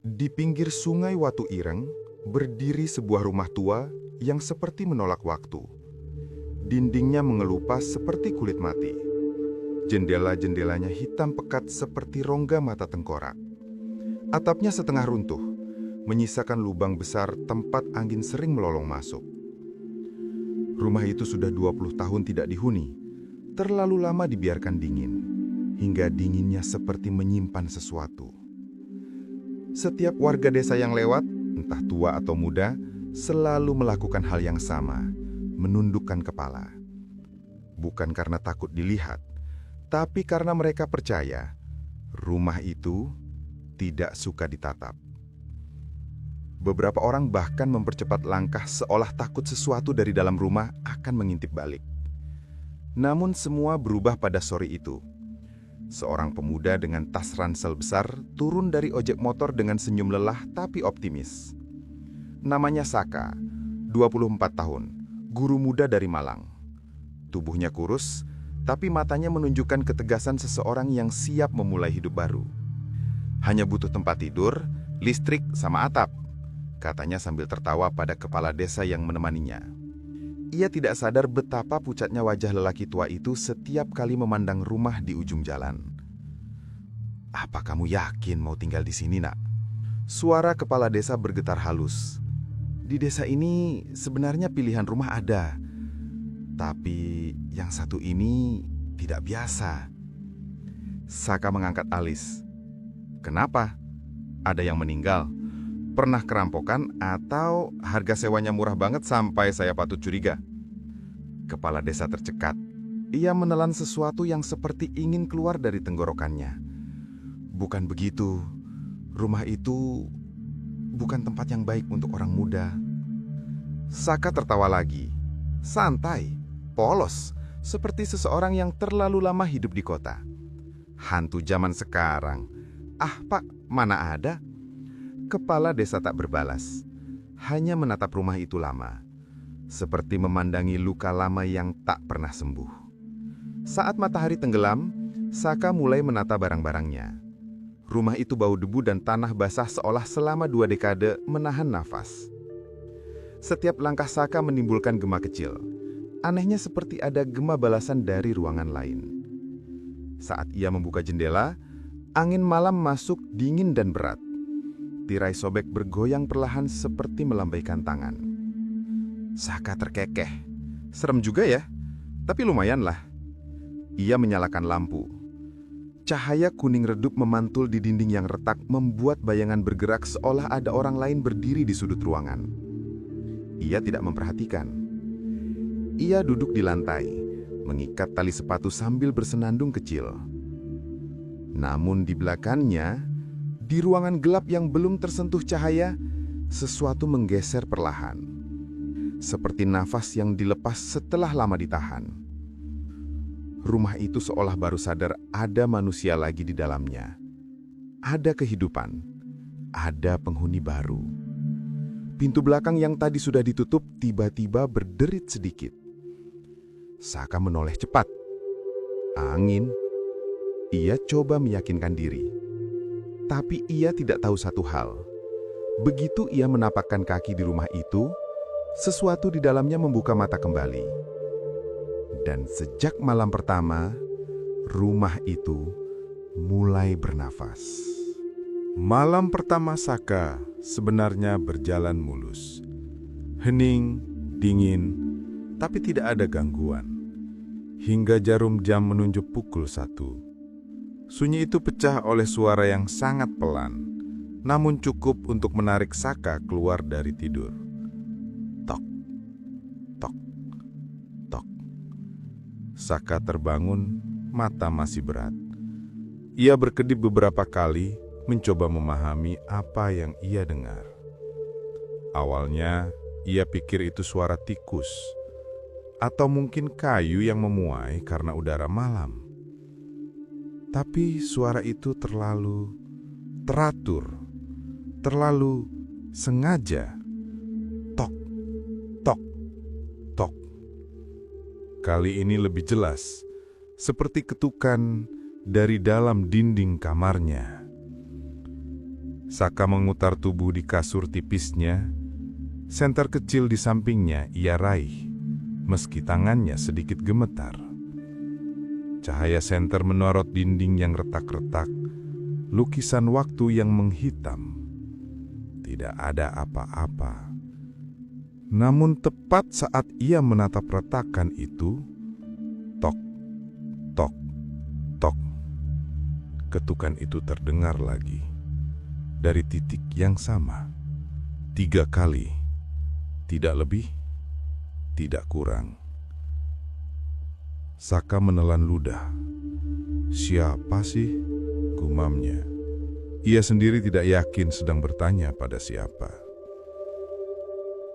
Di pinggir sungai Watu Ireng, berdiri sebuah rumah tua yang seperti menolak waktu. Dindingnya mengelupas seperti kulit mati. Jendela-jendelanya hitam pekat seperti rongga mata tengkorak. Atapnya setengah runtuh, menyisakan lubang besar tempat angin sering melolong masuk. Rumah itu sudah 20 tahun tidak dihuni, terlalu lama dibiarkan dingin, hingga dinginnya seperti menyimpan sesuatu. Setiap warga desa yang lewat, entah tua atau muda, selalu melakukan hal yang sama, menundukkan kepala. Bukan karena takut dilihat, tapi karena mereka percaya rumah itu tidak suka ditatap. Beberapa orang bahkan mempercepat langkah seolah takut sesuatu dari dalam rumah akan mengintip balik. Namun semua berubah pada sore itu. Seorang pemuda dengan tas ransel besar turun dari ojek motor dengan senyum lelah tapi optimis. Namanya Saka, 24 tahun, guru muda dari Malang. Tubuhnya kurus, tapi matanya menunjukkan ketegasan seseorang yang siap memulai hidup baru. Hanya butuh tempat tidur, listrik, sama atap, katanya sambil tertawa pada kepala desa yang menemaninya. Ia tidak sadar betapa pucatnya wajah lelaki tua itu setiap kali memandang rumah di ujung jalan. "Apa kamu yakin mau tinggal di sini, Nak?" Suara kepala desa bergetar halus. "Di desa ini sebenarnya pilihan rumah ada, tapi yang satu ini tidak biasa." Saka mengangkat alis. "Kenapa? Ada yang meninggal? Pernah kerampokan atau harga sewanya murah banget sampai saya patut curiga?" Kepala desa tercekat. Ia menelan sesuatu yang seperti ingin keluar dari tenggorokannya. "Bukan begitu. Rumah itu bukan tempat yang baik untuk orang muda." Saka tertawa lagi. Santai, polos, seperti seseorang yang terlalu lama hidup di kota. "Hantu zaman sekarang. Ah, Pak, mana ada?" Kepala desa tak berbalas, hanya menatap rumah itu lama, seperti memandangi luka lama yang tak pernah sembuh. Saat matahari tenggelam, Saka mulai menata barang-barangnya. Rumah itu bau debu dan tanah basah seolah selama 2 dekade menahan nafas. Setiap langkah Saka menimbulkan gema kecil. Anehnya seperti ada gema balasan dari ruangan lain. Saat ia membuka jendela, angin malam masuk dingin dan berat. Tirai sobek bergoyang perlahan seperti melambaikan tangan. Saka terkekeh. Serem juga ya, tapi lumayanlah. Ia menyalakan lampu. Cahaya kuning redup memantul di dinding yang retak membuat bayangan bergerak seolah ada orang lain berdiri di sudut ruangan. Ia tidak memperhatikan. Ia duduk di lantai, mengikat tali sepatu sambil bersenandung kecil. Namun di belakangnya, di ruangan gelap yang belum tersentuh cahaya, sesuatu menggeser perlahan. Seperti nafas yang dilepas setelah lama ditahan. Rumah itu seolah baru sadar ada manusia lagi di dalamnya. Ada kehidupan, ada penghuni baru. Pintu belakang yang tadi sudah ditutup tiba-tiba berderit sedikit. Saka menoleh cepat. Angin. Ia coba meyakinkan diri. Tapi ia tidak tahu satu hal. Begitu ia menapakkan kaki di rumah itu, sesuatu di dalamnya membuka mata kembali. Dan sejak malam pertama, rumah itu mulai bernafas. Malam pertama Saka sebenarnya berjalan mulus. Hening, dingin, tapi tidak ada gangguan. Hingga jarum jam menunjuk pukul 1. Sunyi itu pecah oleh suara yang sangat pelan, namun cukup untuk menarik Saka keluar dari tidur. Tok, tok, tok. Saka terbangun, mata masih berat. Ia berkedip beberapa kali, mencoba memahami apa yang ia dengar. Awalnya, ia pikir itu suara tikus, atau mungkin kayu yang memuai karena udara malam. Tapi suara itu terlalu teratur, terlalu sengaja. Tok, tok, tok. Kali ini lebih jelas, seperti ketukan dari dalam dinding kamarnya. Saka memutar tubuh di kasur tipisnya. Senter kecil di sampingnya ia raih, meski tangannya sedikit gemetar. Cahaya senter menorot dinding yang retak-retak, lukisan waktu yang menghitam. Tidak ada apa-apa. Namun tepat saat ia menatap retakan itu, tok, tok, tok. Ketukan itu terdengar lagi. Dari titik yang sama. 3 kali. Tidak lebih, tidak kurang. Saka menelan ludah. Siapa sih? Gumamnya. Ia sendiri tidak yakin sedang bertanya pada siapa.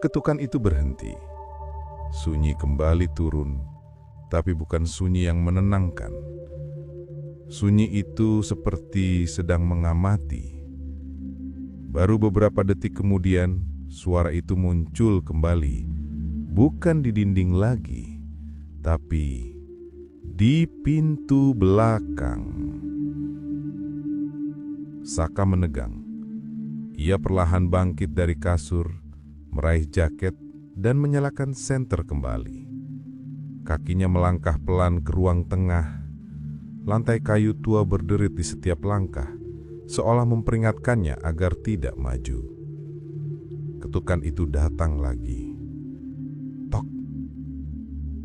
Ketukan itu berhenti. Sunyi kembali turun, tapi bukan sunyi yang menenangkan. Sunyi itu seperti sedang mengamati. Baru beberapa detik kemudian, suara itu muncul kembali, bukan di dinding lagi, tapi di pintu belakang. Saka menegang. Ia perlahan bangkit dari kasur, meraih jaket, dan menyalakan senter kembali. Kakinya melangkah pelan ke ruang tengah. Lantai kayu tua berderit di setiap langkah, seolah memperingatkannya agar tidak maju. Ketukan itu datang lagi. Tok,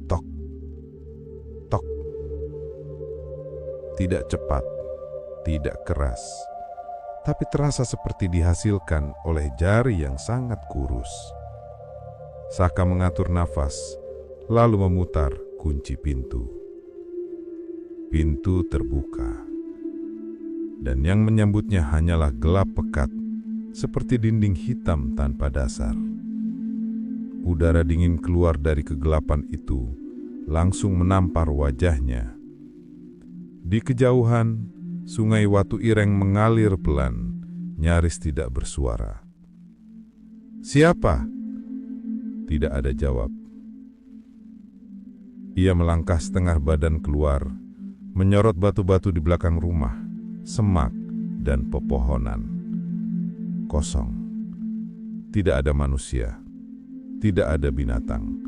tok, tok. Tidak cepat, tidak keras, tapi terasa seperti dihasilkan oleh jari yang sangat kurus. Saka mengatur nafas, lalu memutar kunci pintu. Pintu terbuka. Dan yang menyambutnya hanyalah gelap pekat, seperti dinding hitam tanpa dasar. Udara dingin keluar dari kegelapan itu, langsung menampar wajahnya. Di kejauhan, sungai Watu Ireng mengalir pelan, nyaris tidak bersuara. "Siapa?" Tidak ada jawab. Ia melangkah setengah badan keluar, menyorot batu-batu di belakang rumah. Semak dan pepohonan. Kosong. Tidak ada manusia. Tidak ada binatang.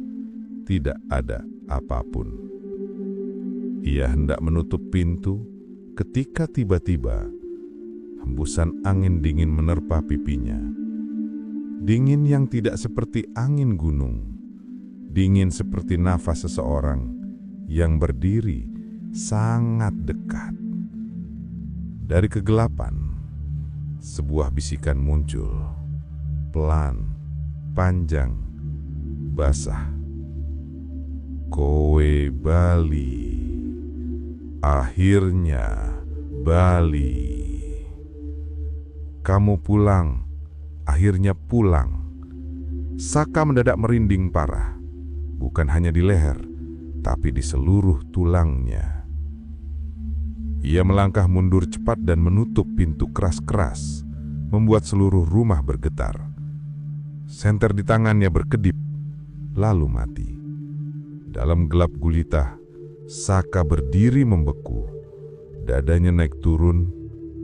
Tidak ada apapun. Ia hendak menutup pintu ketika tiba-tiba hembusan angin dingin menerpa pipinya. Dingin yang tidak seperti angin gunung. Dingin seperti nafas seseorang yang berdiri sangat dekat. Dari kegelapan, sebuah bisikan muncul, pelan, panjang, basah. "Kowe bali, akhirnya bali. Kamu pulang, akhirnya pulang." Saka mendadak merinding parah, bukan hanya di leher, tapi di seluruh tulangnya. Ia melangkah mundur cepat dan menutup pintu keras-keras, membuat seluruh rumah bergetar. Senter di tangannya berkedip, lalu mati. Dalam gelap gulita, Saka berdiri membeku. Dadanya naik turun,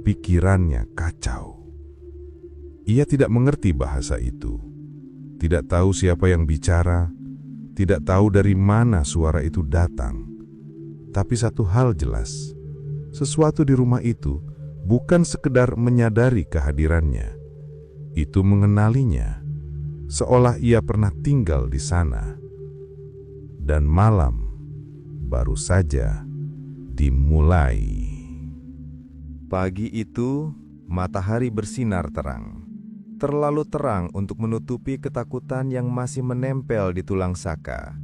pikirannya kacau. Ia tidak mengerti bahasa itu. Tidak tahu siapa yang bicara, tidak tahu dari mana suara itu datang. Tapi satu hal jelas. Sesuatu di rumah itu bukan sekedar menyadari kehadirannya. Itu mengenalinya, seolah ia pernah tinggal di sana. Dan malam baru saja dimulai. Pagi itu, matahari bersinar terang. Terlalu terang untuk menutupi ketakutan yang masih menempel di tulang Saka.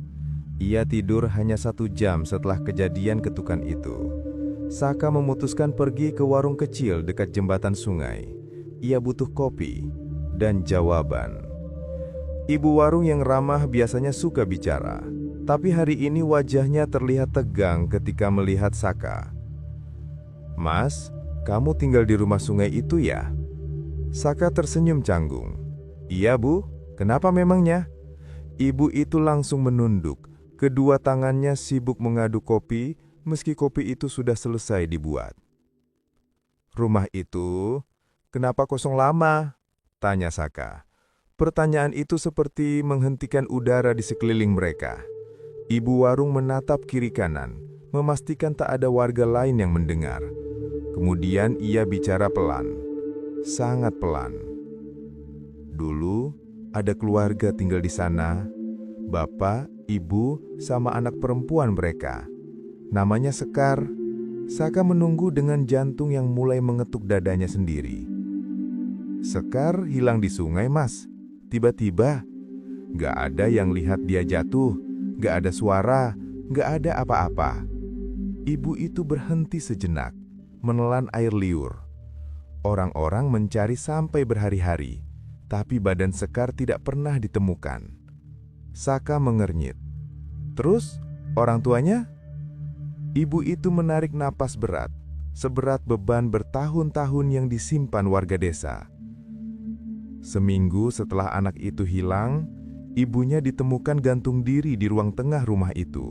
Ia tidur hanya 1 jam setelah kejadian ketukan itu. Saka memutuskan pergi ke warung kecil dekat jembatan sungai. Ia butuh kopi dan jawaban. Ibu warung yang ramah biasanya suka bicara, tapi hari ini wajahnya terlihat tegang ketika melihat Saka. "Mas, kamu tinggal di rumah sungai itu ya?" Saka tersenyum canggung. "Iya Bu, kenapa memangnya?" Ibu itu langsung menunduk. Kedua tangannya sibuk mengaduk kopi, meski kopi itu sudah selesai dibuat. "Rumah itu "Kenapa kosong lama?" tanya Saka. Pertanyaan itu seperti menghentikan udara di sekeliling mereka. Ibu warung menatap kiri kanan, memastikan tak ada warga lain yang mendengar. Kemudian ia bicara pelan, sangat pelan. "Dulu ada keluarga tinggal di sana, bapak, ibu, sama anak perempuan mereka. Namanya Sekar." Saka menunggu dengan jantung yang mulai mengetuk dadanya sendiri. "Sekar hilang di sungai, Mas. Tiba-tiba, gak ada yang lihat dia jatuh, gak ada suara, gak ada apa-apa." Ibu itu berhenti sejenak, menelan air liur. Orang-orang mencari sampai berhari-hari, tapi badan Sekar tidak pernah ditemukan. Saka mengernyit. "Terus, orang tuanya?" Ibu itu menarik napas berat, seberat beban bertahun-tahun yang disimpan warga desa. Seminggu setelah anak itu hilang, ibunya ditemukan gantung diri di ruang tengah rumah itu.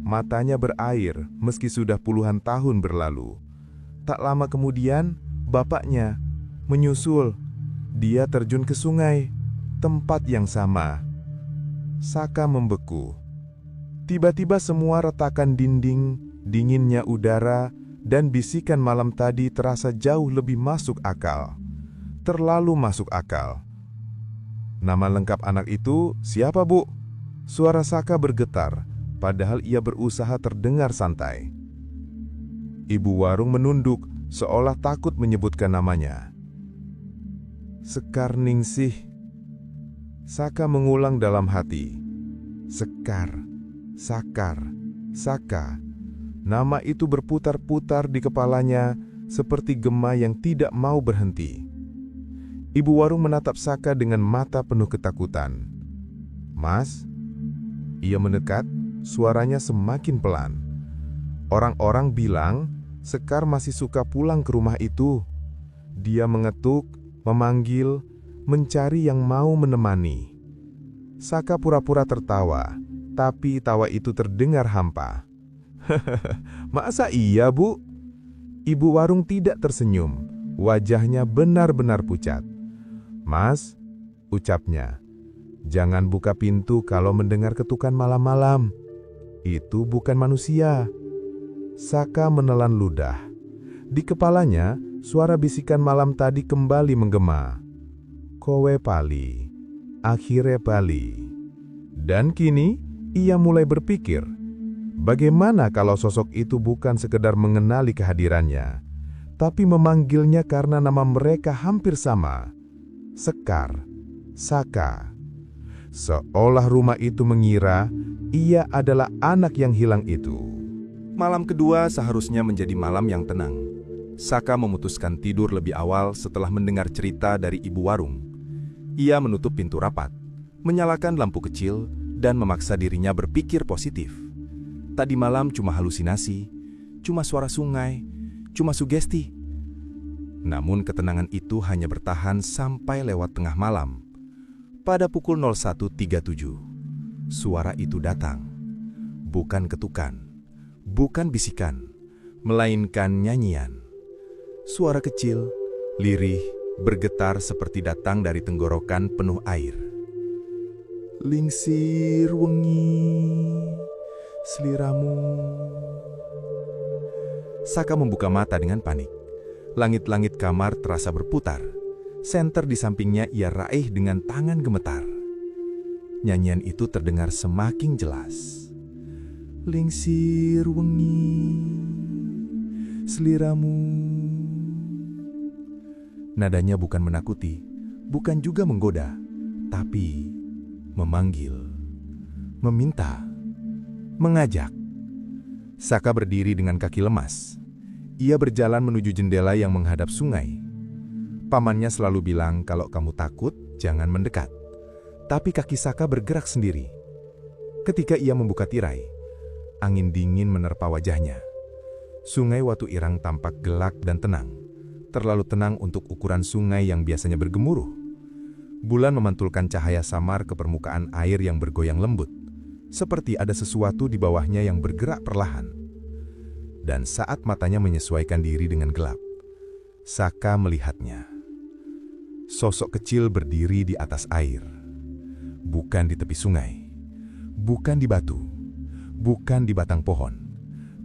Matanya berair meski sudah puluhan tahun berlalu. Tak lama kemudian, bapaknya menyusul. Dia terjun ke sungai, tempat yang sama. Saka membeku. Tiba-tiba semua retakan dinding, dinginnya udara, dan bisikan malam tadi terasa jauh lebih masuk akal. Terlalu masuk akal. "Nama lengkap anak itu siapa, Bu?" Suara Saka bergetar, padahal ia berusaha terdengar santai. Ibu warung menunduk, seolah takut menyebutkan namanya. "Sekar Ningsih." Saka mengulang dalam hati. Sekar, Sakar, Saka. Nama itu berputar-putar di kepalanya seperti gema yang tidak mau berhenti. Ibu warung menatap Saka dengan mata penuh ketakutan. "Mas?" Ia mendekat, suaranya semakin pelan. "Orang-orang bilang Sekar masih suka pulang ke rumah itu. Dia mengetuk, memanggil, mencari yang mau menemani." Saka pura-pura tertawa, tapi tawa itu terdengar hampa. "Masa iya, Bu?" Ibu warung tidak tersenyum, wajahnya benar-benar pucat. "Mas," ucapnya, "jangan buka pintu kalau mendengar ketukan malam-malam. Itu bukan manusia." Saka menelan ludah. Di kepalanya, suara bisikan malam tadi kembali menggema. "Kowe pali, akhire bali." Dan kini, ia mulai berpikir, bagaimana kalau sosok itu bukan sekedar mengenali kehadirannya, tapi memanggilnya karena nama mereka hampir sama. Sekar, Saka. Seolah rumah itu mengira ia adalah anak yang hilang itu. Malam kedua seharusnya menjadi malam yang tenang. Saka memutuskan tidur lebih awal setelah mendengar cerita dari ibu warung. Ia menutup pintu rapat, menyalakan lampu kecil, dan memaksa dirinya berpikir positif. Tadi malam cuma halusinasi, cuma suara sungai, cuma sugesti. Namun ketenangan itu hanya bertahan sampai lewat tengah malam. Pada pukul 01.37, suara itu datang. Bukan ketukan, bukan bisikan, melainkan nyanyian. Suara kecil, lirih, bergetar seperti datang dari tenggorokan penuh air. "Lingsir wengi, sliramu." Saka membuka mata dengan panik. Langit-langit kamar terasa berputar. Senter di sampingnya ia raih dengan tangan gemetar. Nyanyian itu terdengar semakin jelas. "Lingsir wengi, sliramu." Nadanya bukan menakuti, bukan juga menggoda, tapi memanggil, meminta, mengajak. Saka berdiri dengan kaki lemas. Ia berjalan menuju jendela yang menghadap sungai. Pamannya selalu bilang kalau kamu takut, jangan mendekat. Tapi kaki Saka bergerak sendiri. Ketika ia membuka tirai, angin dingin menerpa wajahnya. Sungai Watu Irang tampak gelap dan tenang. Terlalu tenang untuk ukuran sungai yang biasanya bergemuruh. Bulan memantulkan cahaya samar ke permukaan air yang bergoyang lembut, seperti ada sesuatu di bawahnya yang bergerak perlahan. Dan saat matanya menyesuaikan diri dengan gelap, Saka melihatnya. Sosok kecil berdiri di atas air. Bukan di tepi sungai, bukan di batu, bukan di batang pohon,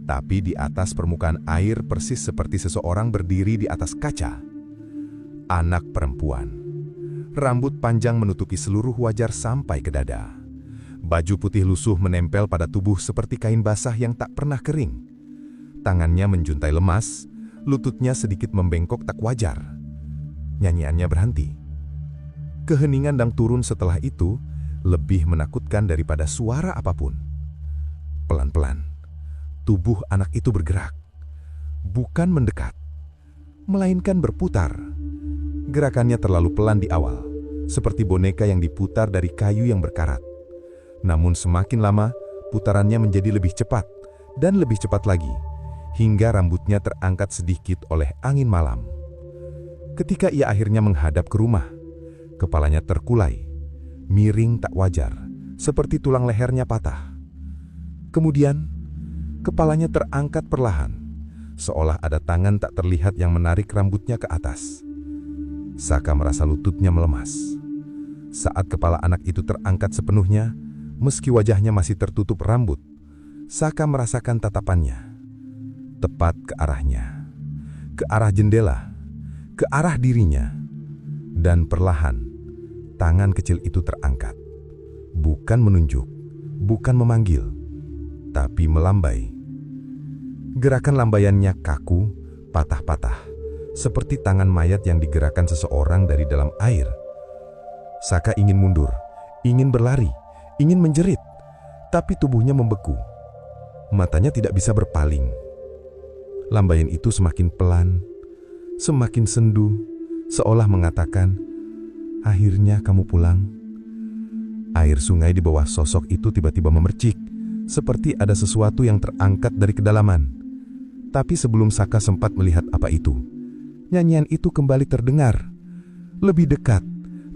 tapi di atas permukaan air persis seperti seseorang berdiri di atas kaca. Anak perempuan. Rambut panjang menutupi seluruh wajah sampai ke dada. Baju putih lusuh menempel pada tubuh seperti kain basah yang tak pernah kering. Tangannya menjuntai lemas, lututnya sedikit membengkok tak wajar. Nyanyiannya berhenti. Keheningan dan turun setelah itu lebih menakutkan daripada suara apapun. Pelan-pelan, tubuh anak itu bergerak. Bukan mendekat, melainkan berputar. Gerakannya terlalu pelan di awal, seperti boneka yang diputar dari kayu yang berkarat. Namun semakin lama, putarannya menjadi lebih cepat dan lebih cepat lagi, hingga rambutnya terangkat sedikit oleh angin malam. Ketika ia akhirnya menghadap ke rumah, kepalanya terkulai, miring tak wajar, seperti tulang lehernya patah. Kemudian, kepalanya terangkat perlahan, seolah ada tangan tak terlihat yang menarik rambutnya ke atas. Saka merasa lututnya melemas. Saat kepala anak itu terangkat sepenuhnya, meski wajahnya masih tertutup rambut, Saka merasakan tatapannya. Tepat ke arahnya, ke arah jendela, ke arah dirinya. Dan perlahan, tangan kecil itu terangkat. Bukan menunjuk, bukan memanggil, tapi melambai. Gerakan lambaiannya kaku, patah-patah, seperti tangan mayat yang digerakkan seseorang dari dalam air. Saka ingin mundur, ingin berlari, ingin menjerit, tapi tubuhnya membeku. Matanya tidak bisa berpaling. Lambaian itu semakin pelan, semakin sendu, seolah mengatakan, "Akhirnya kamu pulang." Air sungai di bawah sosok itu tiba-tiba memercik, seperti ada sesuatu yang terangkat dari kedalaman. Tapi sebelum Saka sempat melihat apa itu, nyanyian itu kembali terdengar, lebih dekat,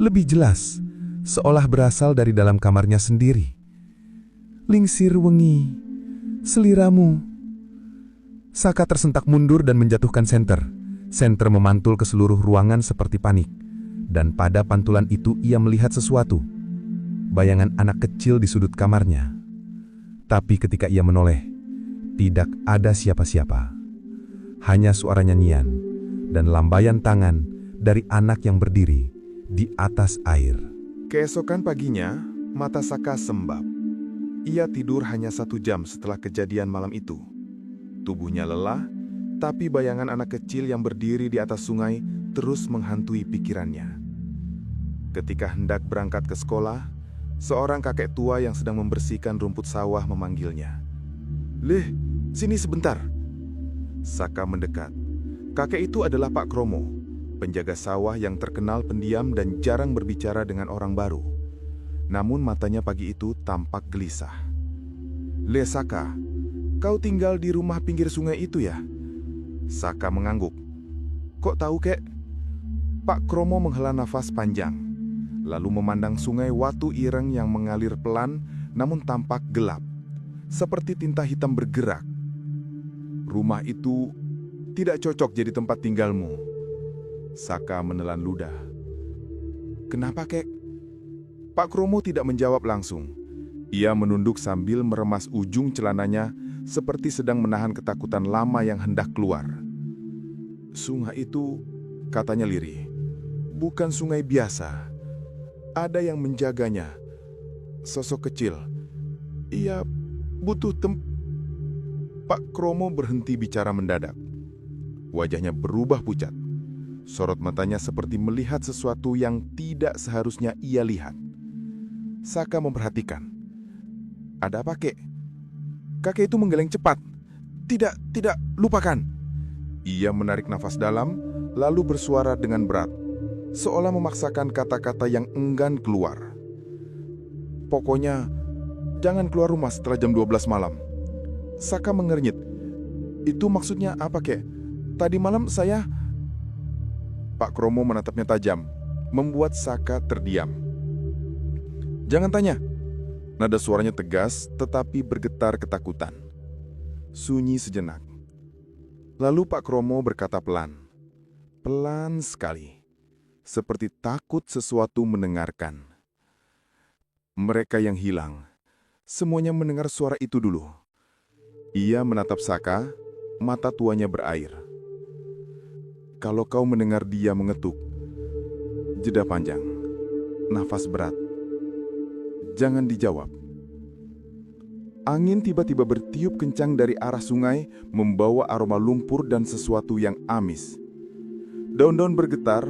lebih jelas, seolah berasal dari dalam kamarnya sendiri. "Lingsir wengi, seliramu." Saka tersentak mundur dan menjatuhkan senter. Senter memantul ke seluruh ruangan seperti panik. Dan pada pantulan itu ia melihat sesuatu. Bayangan anak kecil di sudut kamarnya. Tapi ketika ia menoleh, tidak ada siapa-siapa. Hanya suara nyanyian dan lambaian tangan dari anak yang berdiri di atas air. Keesokan paginya, mata Saka sembab. Ia tidur hanya 1 jam setelah kejadian malam itu. Tubuhnya lelah, tapi bayangan anak kecil yang berdiri di atas sungai terus menghantui pikirannya. Ketika hendak berangkat ke sekolah, seorang kakek tua yang sedang membersihkan rumput sawah memanggilnya. "Leh, sini sebentar." Saka mendekat. Kakek itu adalah Pak Kromo, penjaga sawah yang terkenal pendiam dan jarang berbicara dengan orang baru. Namun matanya pagi itu tampak gelisah. "Le Saka, kau tinggal di rumah pinggir sungai itu ya?" Saka mengangguk. "Kok tahu, kek?" Pak Kromo menghela nafas panjang, lalu memandang sungai Watu Ireng yang mengalir pelan namun tampak gelap, seperti tinta hitam bergerak. "Rumah itu tidak cocok jadi tempat tinggalmu." Saka menelan ludah. "Kenapa, kek?" Pak Kromo tidak menjawab langsung. Ia menunduk sambil meremas ujung celananya seperti sedang menahan ketakutan lama yang hendak keluar. "Sungai itu," katanya lirih, "bukan sungai biasa. Ada yang menjaganya. Sosok kecil. Ia butuh Pak Kromo berhenti bicara mendadak. Wajahnya berubah pucat. Sorot matanya seperti melihat sesuatu yang tidak seharusnya ia lihat. Saka memperhatikan. "Ada apa, kek?" Kakek itu menggeleng cepat. Tidak, lupakan." Ia menarik nafas dalam, lalu bersuara dengan berat, seolah memaksakan kata-kata yang enggan keluar. "Pokoknya, jangan keluar rumah setelah jam 12 malam." Saka mengernyit. "Itu maksudnya apa, kek? Tadi malam saya..." Pak Kromo menatapnya tajam, membuat Saka terdiam. "Jangan tanya." Nada suaranya tegas, tetapi bergetar ketakutan. Sunyi sejenak. Lalu Pak Kromo berkata pelan sekali. seperti takut sesuatu mendengarkan. Mereka yang hilang, semuanya mendengar suara itu dulu. Ia menatap Saka, mata tuanya berair. Kalau kau mendengar dia mengetuk, jeda panjang, nafas berat. Jangan dijawab. Angin tiba-tiba bertiup kencang dari arah sungai, membawa aroma lumpur dan sesuatu yang amis. Daun-daun bergetar,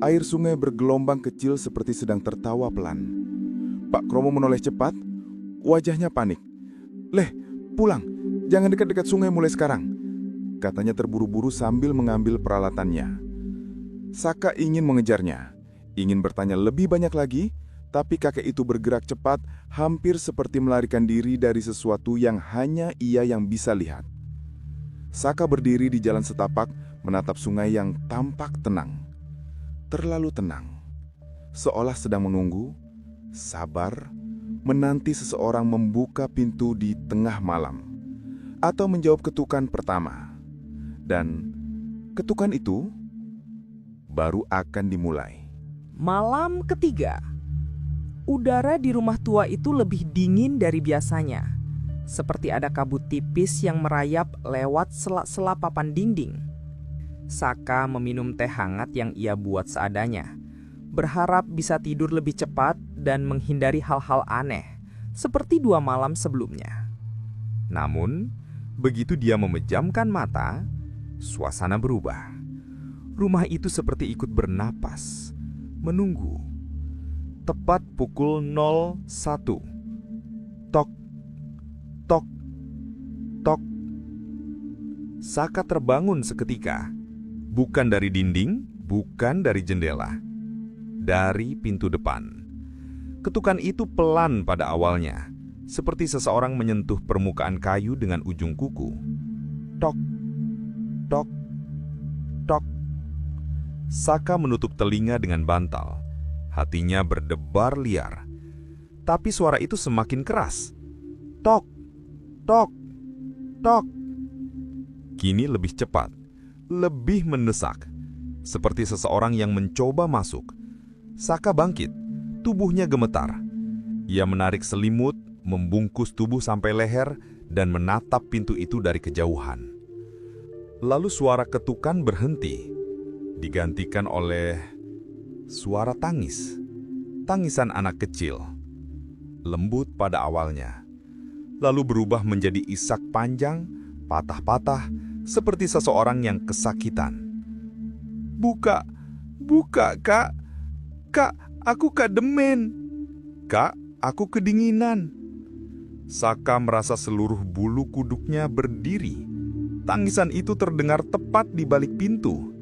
air sungai bergelombang kecil seperti sedang tertawa pelan. Pak Kromo menoleh cepat, wajahnya panik. "Leh, pulang, jangan dekat-dekat sungai mulai sekarang," katanya terburu-buru sambil mengambil peralatannya. Saka ingin mengejarnya, ingin bertanya lebih banyak lagi, tapi kakek itu bergerak cepat, hampir seperti melarikan diri dari sesuatu yang hanya ia yang bisa lihat. Saka berdiri di jalan setapak, menatap sungai yang tampak tenang. Terlalu tenang. Seolah sedang menunggu, sabar, menanti seseorang membuka pintu di tengah malam. Atau menjawab ketukan pertama. Dan ketukan itu baru akan dimulai. Malam ketiga. Udara di rumah tua itu lebih dingin dari biasanya, seperti ada kabut tipis yang merayap lewat sela-sela papan dinding. Saka meminum teh hangat yang ia buat seadanya, berharap bisa tidur lebih cepat dan menghindari hal-hal aneh, seperti 2 malam sebelumnya. Namun, begitu dia memejamkan mata, suasana berubah. Rumah itu seperti ikut bernapas, menunggu. Tepat pukul 01. Tok, tok, tok. Saka terbangun seketika. Bukan dari dinding, bukan dari jendela. Dari pintu depan. Ketukan itu pelan pada awalnya, seperti seseorang menyentuh permukaan kayu dengan ujung kuku. Tok, tok, tok. Saka menutup telinga dengan bantal. Hatinya berdebar liar. Tapi suara itu semakin keras. Tok, tok, tok. Kini lebih cepat, lebih mendesak. Seperti seseorang yang mencoba masuk. Saka bangkit, tubuhnya gemetar. Ia menarik selimut, membungkus tubuh sampai leher, dan menatap pintu itu dari kejauhan. Lalu suara ketukan berhenti, digantikan oleh suara tangis. Tangisan anak kecil. Lembut pada awalnya. Lalu berubah menjadi isak panjang, patah-patah, seperti seseorang yang kesakitan. "Buka, buka, Kak. Kak, aku kademen. Kak, aku kedinginan." Saka merasa seluruh bulu kuduknya berdiri. Tangisan itu terdengar tepat di balik pintu.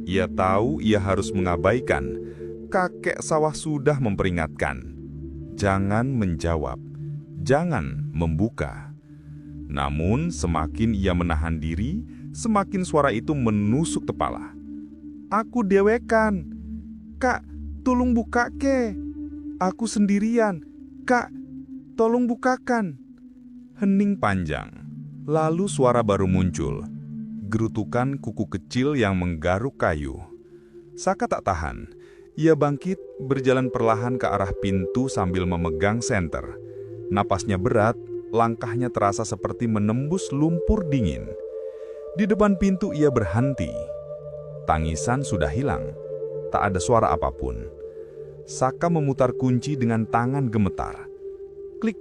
Ia tahu ia harus mengabaikan. Kakek sawah sudah memperingatkan. Jangan menjawab. Jangan membuka. Namun semakin ia menahan diri, semakin suara itu menusuk kepala. "Aku dewekan. Kak, tolong buka ke. Aku sendirian. Kak, tolong bukakan." Hening panjang. Lalu suara baru muncul. Gerutukan kuku kecil yang menggaruk kayu. Saka tak tahan. Ia bangkit, berjalan perlahan ke arah pintu sambil memegang senter. Napasnya berat, langkahnya terasa seperti menembus lumpur dingin. Di depan pintu ia berhenti. Tangisan sudah hilang. Tak ada suara apapun. Saka memutar kunci dengan tangan gemetar. Klik.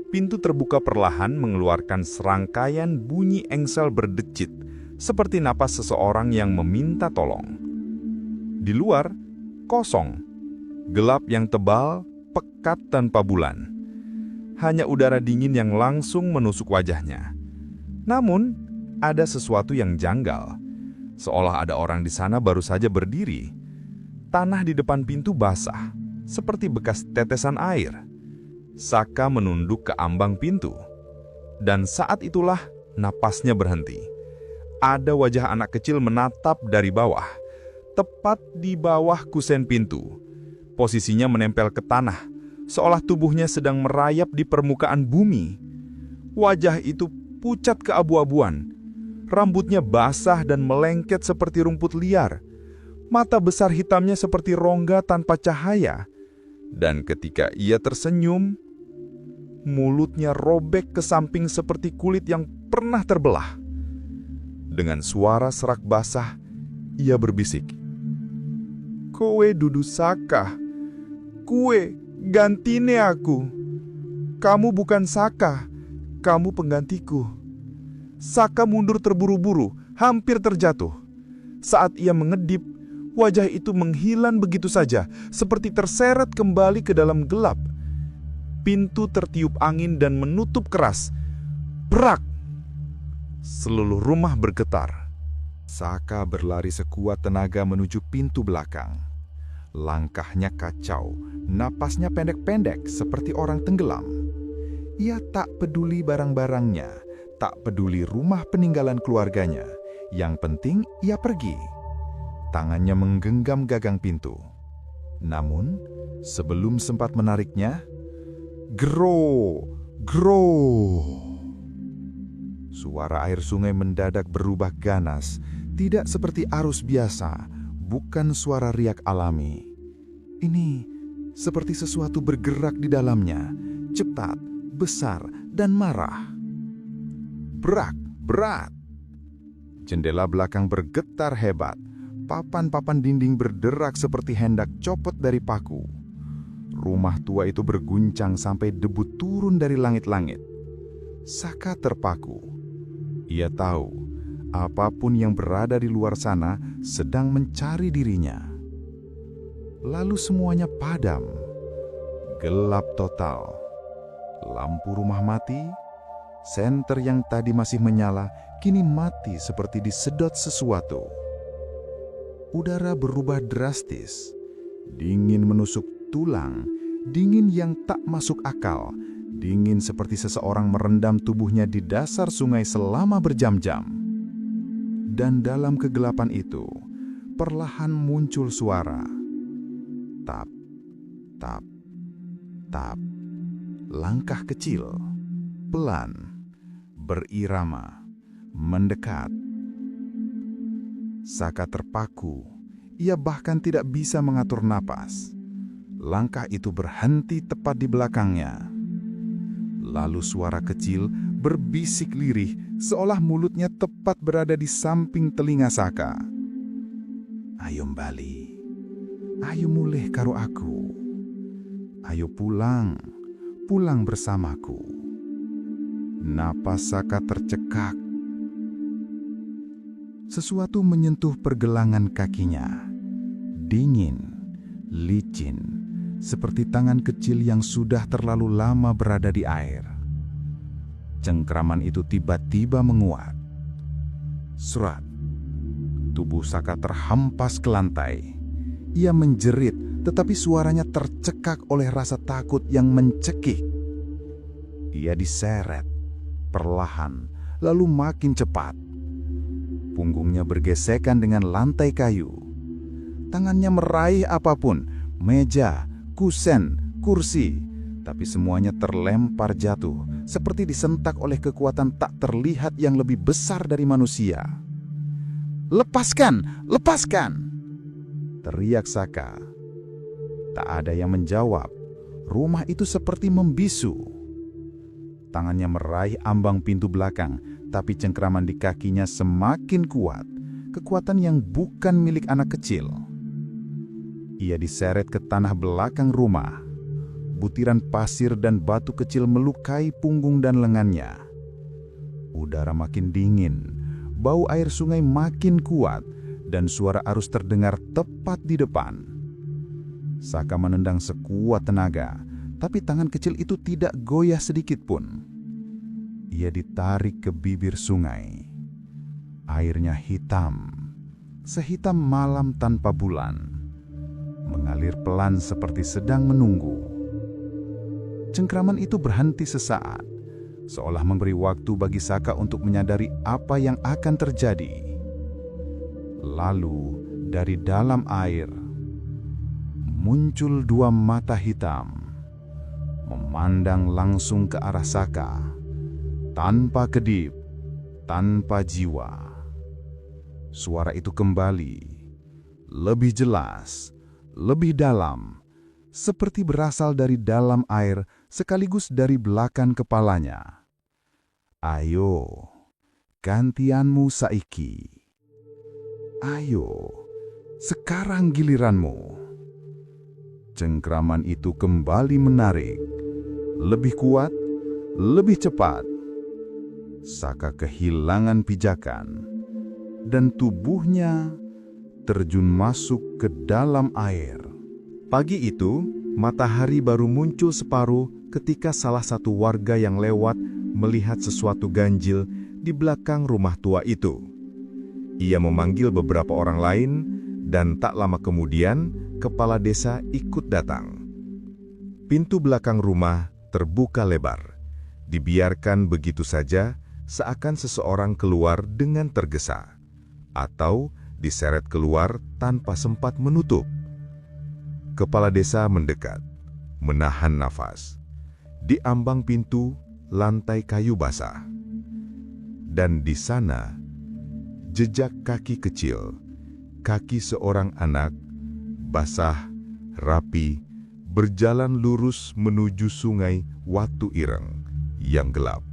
Pintu terbuka perlahan mengeluarkan serangkaian bunyi engsel berdecit, seperti napas seseorang yang meminta tolong. Di luar, kosong. Gelap yang tebal, pekat tanpa bulan. Hanya udara dingin yang langsung menusuk wajahnya. Namun, ada sesuatu yang janggal. Seolah ada orang di sana baru saja berdiri. Tanah di depan pintu basah, seperti bekas tetesan air. Saka menunduk ke ambang pintu. Dan saat itulah napasnya berhenti. Ada wajah anak kecil menatap dari bawah. Tepat di bawah kusen pintu. Posisinya menempel ke tanah, seolah tubuhnya sedang merayap di permukaan bumi. Wajah itu pucat keabu-abuan. Rambutnya basah dan melengket seperti rumput liar. Mata besar hitamnya seperti rongga tanpa cahaya. Dan ketika ia tersenyum, mulutnya robek ke samping seperti kulit yang pernah terbelah. Dengan suara serak basah, ia berbisik, "Kowe dudu Saka. Kue gantine aku. Kamu bukan Saka, kamu penggantiku." Saka mundur terburu-buru, hampir terjatuh. Saat ia mengedip, wajah itu menghilang begitu saja, seperti terseret kembali ke dalam gelap. Pintu tertiup angin dan menutup keras. Brak! Seluruh rumah bergetar. Saka berlari sekuat tenaga menuju pintu belakang. Langkahnya kacau, napasnya pendek-pendek seperti orang tenggelam. Ia tak peduli barang-barangnya, tak peduli rumah peninggalan keluarganya. Yang penting ia pergi. Tangannya menggenggam gagang pintu. Namun, sebelum sempat menariknya, gro, gro. Suara air sungai mendadak berubah ganas, tidak seperti arus biasa, bukan suara riak alami. Ini seperti sesuatu bergerak di dalamnya, cepat, besar, dan marah. Brak, berat. Jendela belakang bergetar hebat. Papan-papan dinding berderak seperti hendak copot dari paku. Rumah tua itu berguncang sampai debu turun dari langit-langit. Saka terpaku. Ia tahu, apapun yang berada di luar sana sedang mencari dirinya. Lalu semuanya padam. Gelap total. Lampu rumah mati. Senter yang tadi masih menyala, kini mati seperti disedot sesuatu. Udara berubah drastis. Dingin menusuk tulang, dingin yang tak masuk akal, dingin seperti seseorang merendam tubuhnya di dasar sungai selama berjam-jam. Dan dalam kegelapan itu, perlahan muncul suara. Tap, tap, tap. Langkah kecil, pelan, berirama, mendekat. Saka terpaku, ia bahkan tidak bisa mengatur napas. Langkah itu berhenti tepat di belakangnya. Lalu suara kecil berbisik lirih, seolah mulutnya tepat berada di samping telinga Saka. "Ayo bali, ayo mulih karo aku. Ayo pulang, pulang bersamaku." Napas Saka tercekak. Sesuatu menyentuh pergelangan kakinya. Dingin, licin, seperti tangan kecil yang sudah terlalu lama berada di air. Cengkraman itu tiba-tiba menguat. Serat. Tubuh Saka terhempas ke lantai. Ia menjerit, tetapi suaranya tercekak oleh rasa takut yang mencekik. Ia diseret, perlahan, lalu makin cepat. Punggungnya bergesekan dengan lantai kayu. Tangannya meraih apapun, meja, kusen, kursi, tapi semuanya terlempar jatuh, seperti disentak oleh kekuatan tak terlihat yang lebih besar dari manusia. "Lepaskan! Lepaskan!" teriak Saka. Tak ada yang menjawab. Rumah itu seperti membisu. Tangannya meraih ambang pintu belakang, tapi cengkraman di kakinya semakin kuat. Kekuatan yang bukan milik anak kecil. Ia diseret ke tanah belakang rumah. Butiran pasir dan batu kecil melukai punggung dan lengannya. Udara makin dingin, bau air sungai makin kuat, dan suara arus terdengar tepat di depan. Saka menendang sekuat tenaga, tapi tangan kecil itu tidak goyah sedikit pun. Ia ditarik ke bibir sungai. Airnya hitam, sehitam malam tanpa bulan. Mengalir pelan seperti sedang menunggu. Cengkraman itu berhenti sesaat, seolah memberi waktu bagi Saka untuk menyadari apa yang akan terjadi. Lalu, dari dalam air, muncul dua mata hitam, memandang langsung ke arah Saka, tanpa kedip, tanpa jiwa. Suara itu kembali, lebih jelas, lebih dalam, seperti berasal dari dalam air sekaligus dari belakang kepalanya. Ayo, gantianmu saiki. Ayo, sekarang giliranmu. Cengkraman itu kembali menarik, lebih kuat, lebih cepat. Saka kehilangan pijakan, dan tubuhnya terjun masuk ke dalam air. Pagi itu, matahari baru muncul separuh ketika salah satu warga yang lewat melihat sesuatu ganjil di belakang rumah tua itu. Ia memanggil beberapa orang lain, dan tak lama kemudian, kepala desa ikut datang. Pintu belakang rumah terbuka lebar, dibiarkan begitu saja seakan seseorang keluar dengan tergesa, atau diseret keluar tanpa sempat menutup. Kepala desa mendekat, menahan nafas. Di ambang pintu, lantai kayu basah. Dan di sana, jejak kaki kecil, kaki seorang anak, basah, rapi, berjalan lurus menuju sungai Watu Ireng yang gelap.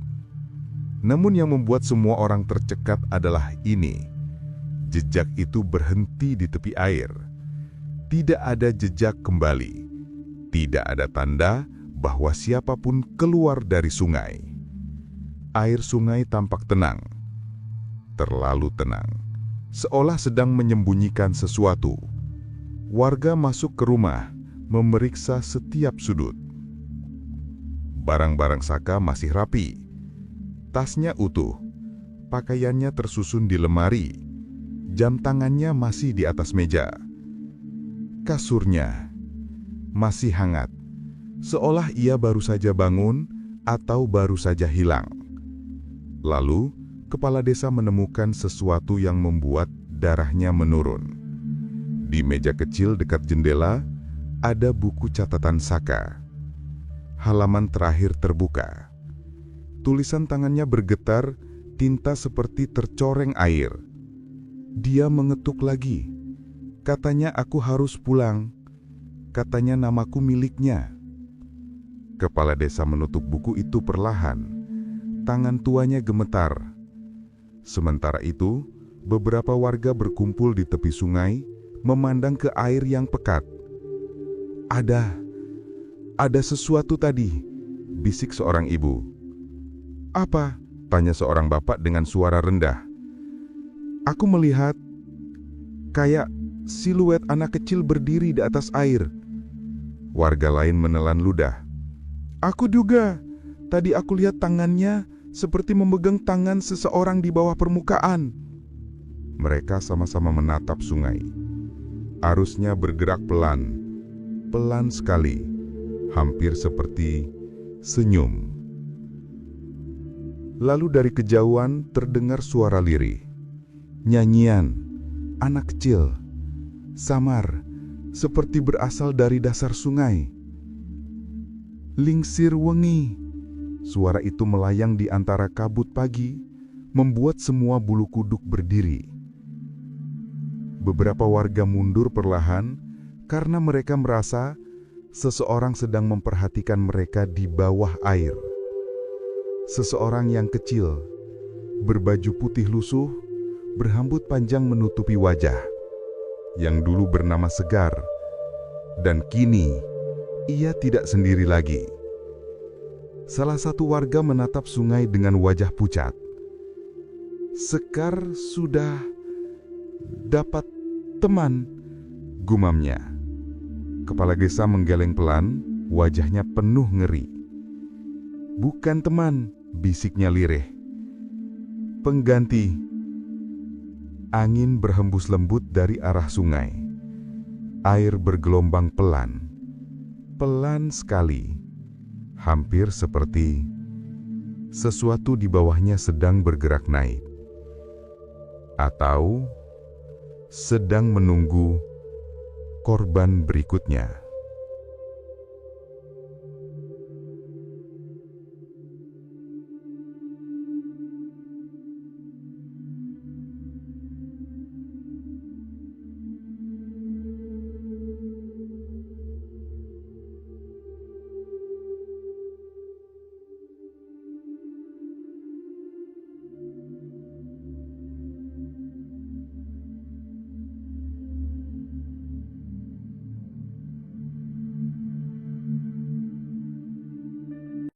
Namun yang membuat semua orang tercekat adalah ini. Jejak itu berhenti di tepi air. Tidak ada jejak kembali. Tidak ada tanda bahwa siapapun keluar dari sungai. Air sungai tampak tenang. Terlalu tenang. Seolah sedang menyembunyikan sesuatu. Warga masuk ke rumah, memeriksa setiap sudut. Barang-barang Saka masih rapi. Tasnya utuh, pakaiannya tersusun di lemari, jam tangannya masih di atas meja. Kasurnya masih hangat, seolah ia baru saja bangun atau baru saja hilang. Lalu, kepala desa menemukan sesuatu yang membuat darahnya menurun. Di meja kecil dekat jendela, ada buku catatan Saka. Halaman terakhir terbuka. Tulisan tangannya bergetar, tinta seperti tercoreng air. Dia mengetuk lagi. Katanya aku harus pulang. Katanya namaku miliknya. Kepala desa menutup buku itu perlahan. Tangan tuanya gemetar. Sementara itu, beberapa warga berkumpul di tepi sungai, memandang ke air yang pekat. Ada sesuatu tadi, bisik seorang ibu. Apa? Tanya seorang bapak dengan suara rendah. Aku melihat kayak siluet anak kecil berdiri di atas air. Warga lain menelan ludah. Aku juga. Tadi aku lihat tangannya seperti memegang tangan seseorang di bawah permukaan. Mereka sama-sama menatap sungai. Arusnya bergerak pelan. Pelan sekali. Hampir seperti senyum. Lalu dari kejauhan terdengar suara lirih. Nyanyian anak kecil, samar, seperti berasal dari dasar sungai. Lingsir wengi, suara itu melayang di antara kabut pagi, membuat semua bulu kuduk berdiri. Beberapa warga mundur perlahan karena mereka merasa seseorang sedang memperhatikan mereka di bawah air. Seseorang yang kecil, berbaju putih lusuh, berambut panjang menutupi wajah, yang dulu bernama Segar, dan kini ia tidak sendiri lagi. Salah satu warga menatap sungai dengan wajah pucat. Sekar sudah dapat teman, gumamnya. Kepala desa menggeleng pelan, wajahnya penuh ngeri. Bukan teman, bisiknya lirih. Pengganti. Angin berhembus lembut dari arah sungai. Air bergelombang pelan. Pelan sekali. Hampir seperti sesuatu di bawahnya sedang bergerak naik. Atau sedang menunggu korban berikutnya.